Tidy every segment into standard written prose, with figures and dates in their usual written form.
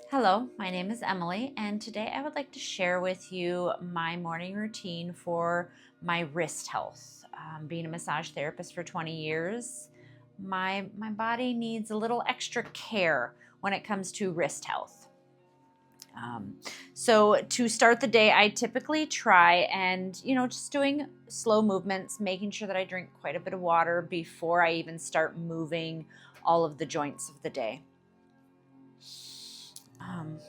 Hello, my name is Emily, and today I would like to share with you my morning routine for my wrist health. Being a massage therapist for 20 years, my body needs a little extra care when it comes to wrist health. Um, so to start the day, I typically try and, just doing slow movements, making sure that I drink quite a bit of water before I even start moving all of the joints of the day.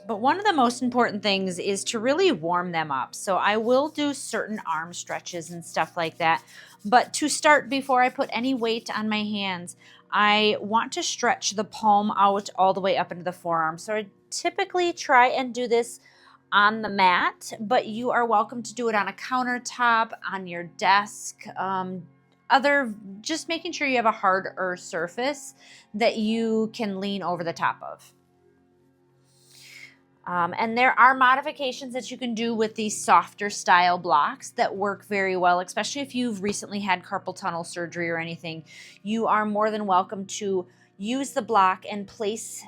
But one of the most important things is to really warm them up. So I will do certain arm stretches and stuff like that. But to start, before I put any weight on my hands, I want to stretch the palm out all the way up into the forearm. So I typically try and do this on the mat, but you are welcome to do it on a countertop, on your desk, just making sure you have a harder surface that you can lean over the top of. And there are modifications that you can do with these softer style blocks that work very well, especially if you've recently had carpal tunnel surgery or anything. You are more than welcome to use the block and place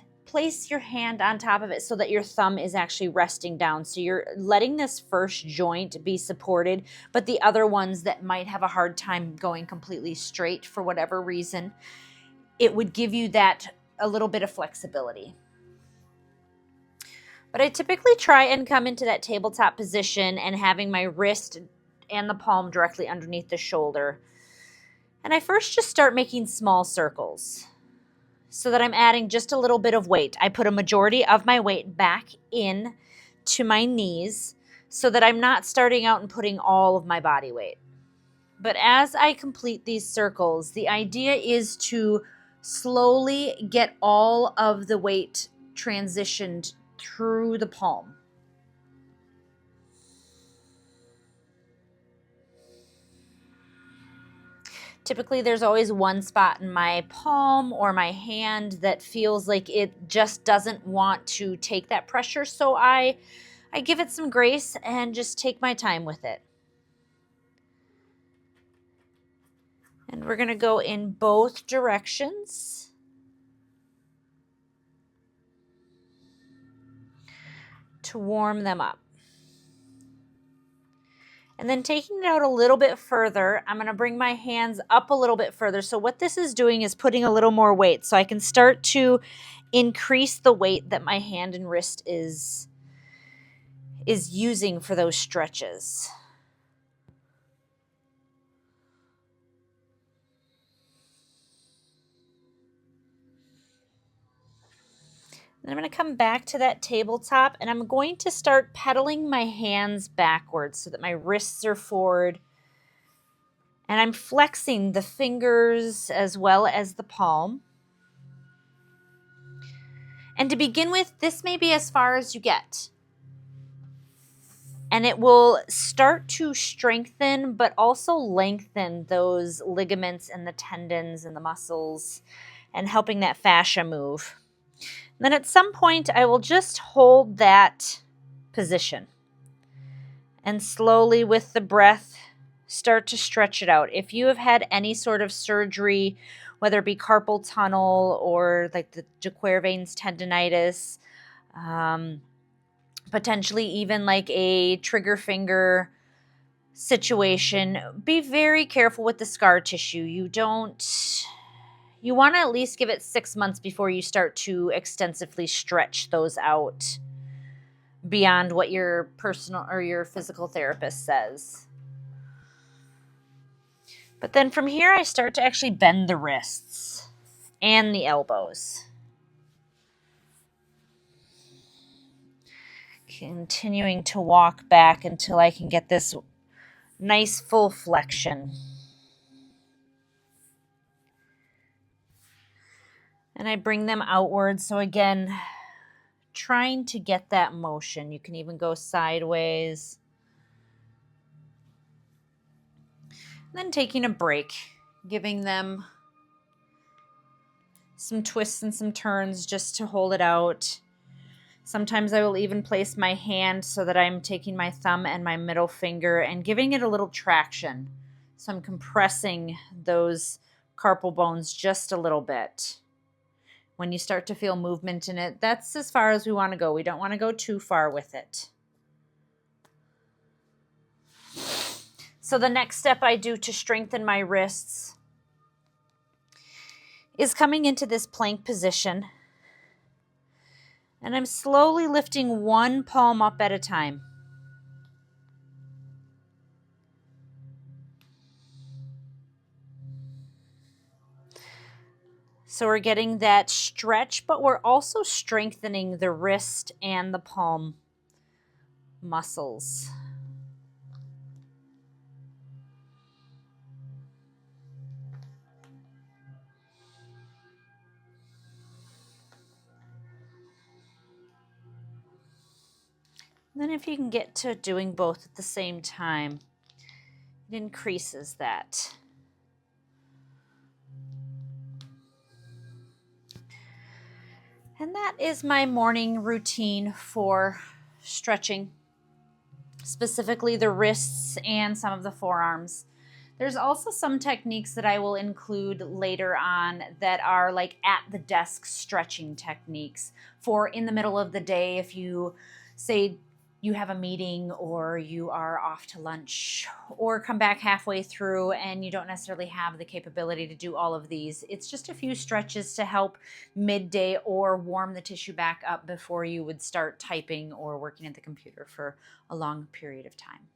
your hand on top of it so that your thumb is actually resting down. So you're letting this first joint be supported, but the other ones that might have a hard time going completely straight for whatever reason, it would give you that a little bit of flexibility. But I typically try and come into that tabletop position and having my wrist and the palm directly underneath the shoulder. And I first just start making small circles so that I'm adding just a little bit of weight. I put a majority of my weight back in to my knees so that I'm not starting out and putting all of my body weight. But as I complete these circles, the idea is to slowly get all of the weight transitioned through the palm. Typically, there's always one spot in my palm or my hand that feels like it just doesn't want to take that pressure. So I give it some grace and just take my time with it. And we're going to go in both directions. To warm them up. And then taking it out a little bit further, I'm going to bring my hands up a little bit further. So what this is doing is putting a little more weight. So I can start to increase the weight that my hand and wrist is using for those stretches. Then I'm going to come back to that tabletop and I'm going to start pedaling my hands backwards so that my wrists are forward. And I'm flexing the fingers as well as the palm. And to begin with, this may be as far as you get. And it will start to strengthen, but also lengthen those ligaments and the tendons and the muscles and helping that fascia move. Then at some point, I will just hold that position and slowly with the breath, start to stretch it out. If you have had any sort of surgery, whether it be carpal tunnel or like the de Quervain's tendonitis, potentially even like a trigger finger situation, be very careful with the scar tissue. You want to at least give it 6 months before you start to extensively stretch those out beyond what your personal or your physical therapist says. But then from here, I start to actually bend the wrists and the elbows. Continuing to walk back until I can get this nice full flexion. And I bring them outwards. So again, trying to get that motion. You can even go sideways. And then taking a break, giving them some twists and some turns just to hold it out. Sometimes I will even place my hand so that I'm taking my thumb and my middle finger and giving it a little traction. So I'm compressing those carpal bones just a little bit. When you start to feel movement in it, that's as far as we want to go. We don't want to go too far with it. So the next step I do to strengthen my wrists is coming into this plank position. And I'm slowly lifting one palm up at a time. So we're getting that stretch, but we're also strengthening the wrist and the palm muscles. Then if you can get to doing both at the same time, it increases that. And that is my morning routine for stretching, specifically the wrists and some of the forearms. There's also some techniques that I will include later on that are like at the desk stretching techniques for in the middle of the day. If you say you have a meeting or you are off to lunch or come back halfway through and you don't necessarily have the capability to do all of these, it's just a few stretches to help midday or warm the tissue back up before you would start typing or working at the computer for a long period of time.